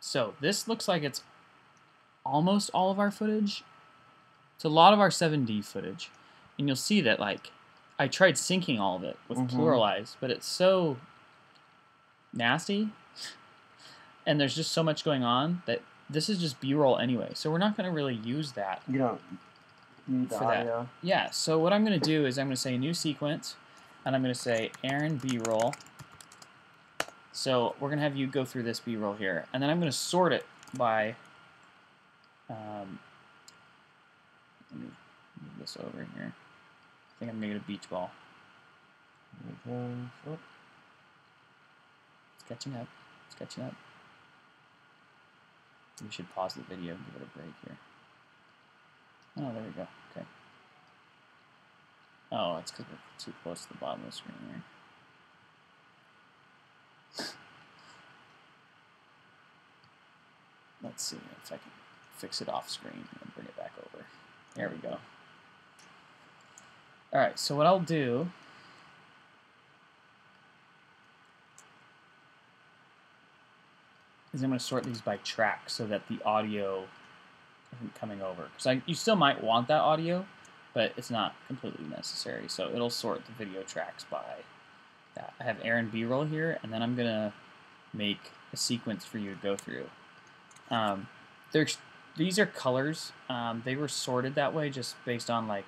So this looks like it's almost all of our footage. It's a lot of our 7D footage. And you'll see that, like, I tried syncing all of it with Pluralize, but it's so nasty. And there's just so much going on that this is just B-roll anyway. So we're not going to really use that. You don't need the audio. That. Yeah, so what I'm going to do is I'm going to say new sequence, and I'm going to say Aaron B-roll. So we're going to have you go through this B-roll here. And then I'm going to sort it by... let me move this over here. I think I'm going to get a beach ball. It's catching up. It's catching up. We should pause the video and give it a break here. Oh, there we go. Okay. Oh, it's because we're too close to the bottom of the screen here. Let's see if I can fix it off screen and bring it back over. There we go. Alright, so what I'll do is I'm going to sort these by track so that the audio isn't coming over. Because you still might want that audio, but it's not completely necessary. So it'll sort the video tracks by that. I have Aaron B-roll here, and then I'm going to make a sequence for you to go through. These are colors. They were sorted that way just based on like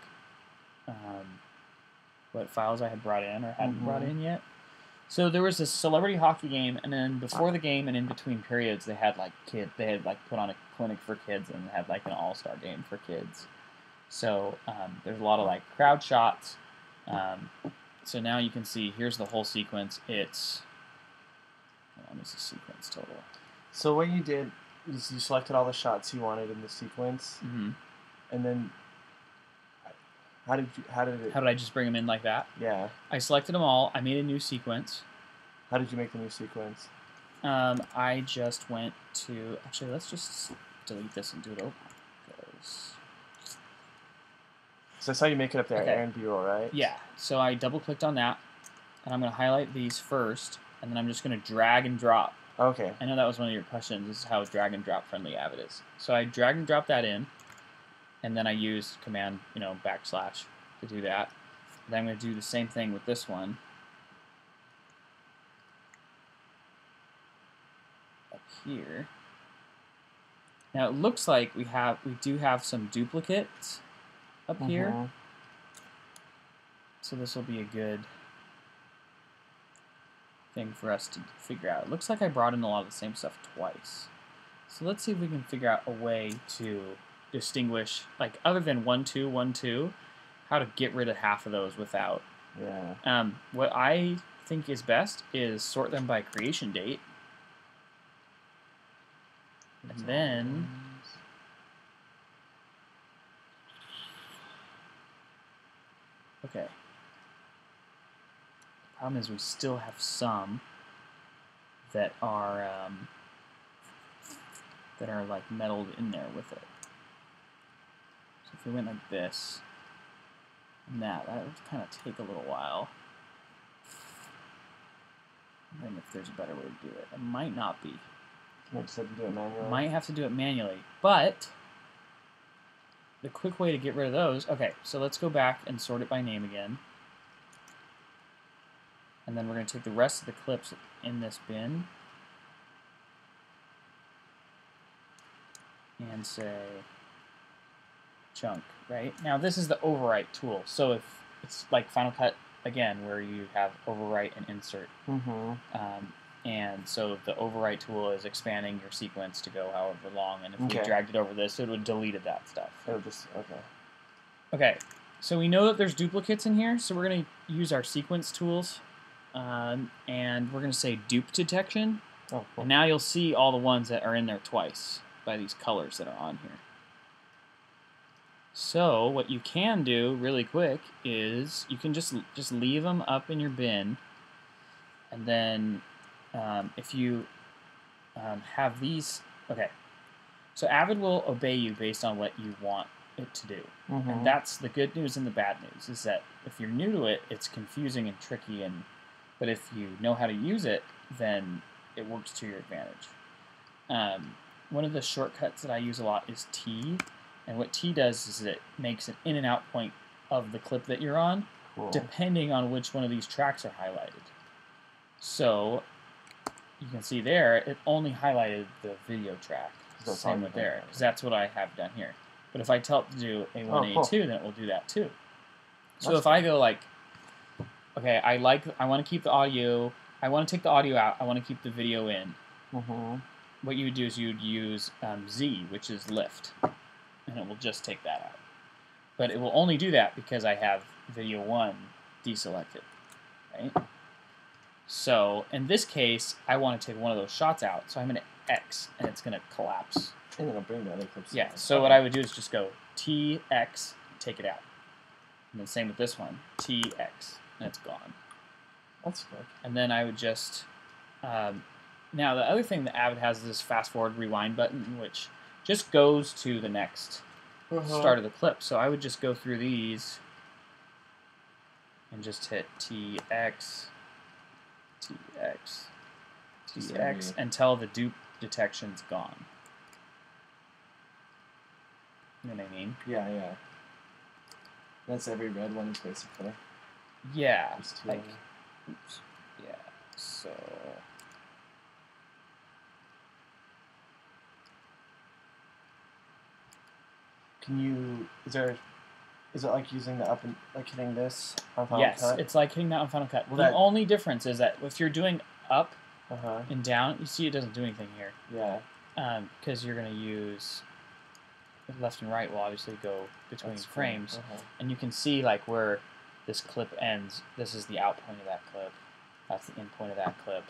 what files I had brought in or hadn't brought in yet. So there was this celebrity hockey game, and then before the game and in between periods, they had like put on a clinic for kids and had like an all-star game for kids. So there's a lot of like crowd shots. So now you can see here's the whole sequence. It's how long is the sequence total? So what you did is you selected all the shots you wanted in the sequence, and then how did I just bring them in like that? Yeah. I selected them all. I made a new sequence. How did you make the new sequence? I just went to... Actually, let's just delete this and do it over. So I saw you make it up there, okay. Aaron B-roll, right? Yeah. So I double-clicked on that, and I'm going to highlight these first, and then I'm just going to drag and drop. Okay. I know that was one of your questions. This is how drag and drop friendly Avid is. So I drag and drop that in, and then I use command, backslash to do that. And then I'm going to do the same thing with this one. Up here. Now it looks like we do have some duplicates up here. So this will be a good thing for us to figure out. It looks like I brought in a lot of the same stuff twice. So let's see if we can figure out a way to distinguish, like other than 1, 2, 1, 2, how to get rid of half of those without. Yeah. What I think is best is sort them by creation date. And then okay. The problem is we still have some that are like meddled in there with it. So if we went like this and that would kind of take a little while. And then if there's a better way to do it. It might not be. You just have to do it manually. Might have to do it manually, but the quick way to get rid of those... Okay, so let's go back and sort it by name again. And then we're going to take the rest of the clips in this bin and say chunk, right? Now this is the overwrite tool. So if it's like Final Cut, again, where you have overwrite and insert. And so the overwrite tool is expanding your sequence to go however long, and if we dragged it over this, it would have deleted that stuff. It would just, Okay, so we know that there's duplicates in here, so we're going to use our sequence tools, and we're going to say dupe detection. Oh, cool. And now you'll see all the ones that are in there twice by these colors that are on here. So what you can do really quick is you can just leave them up in your bin, and then if you have these, okay, so Avid will obey you based on what you want it to do. And that's the good news and the bad news, is that if you're new to it, it's confusing and tricky, but if you know how to use it, then it works to your advantage. one of the shortcuts that I use a lot is T, and what T does is it makes an in and out point of the clip that you're on, depending on which one of these tracks are highlighted. So you can see there, it only highlighted the video track. Same with there, because that's what I have done here. But if I tell it to do A1, A2, then it will do that too. So if I go like, okay, I want to keep the audio, I want to take the audio out, I want to keep the video in. What you would do is you would use Z, which is lift, and it will just take that out. But it will only do that because I have video 1 deselected, right? So in this case, I want to take one of those shots out, so I'm going to X, and it's going to collapse. And then I'll bring the other clips. Yeah, so what I would do is just go TX, take it out. And then same with this one, TX, and it's gone. That's good. And then I would just... now, the other thing that Avid has is this fast-forward rewind button, which just goes to the next start of the clip. So I would just go through these and just hit TX, TX, TX until the dupe detection's gone. You know what I mean? Yeah, yeah. That's every red one, basically. Yeah. Like, oops. Yeah. So... Is it like using the up and like hitting this on Final Cut? Yes, it's like hitting that on Final Cut. Well, the only difference is that if you're doing up and down, you see it doesn't do anything here. Yeah. Because you're going to use left and right will obviously go between frames, and you can see like where this clip ends. This is the out point of that clip. That's the in point of that clip.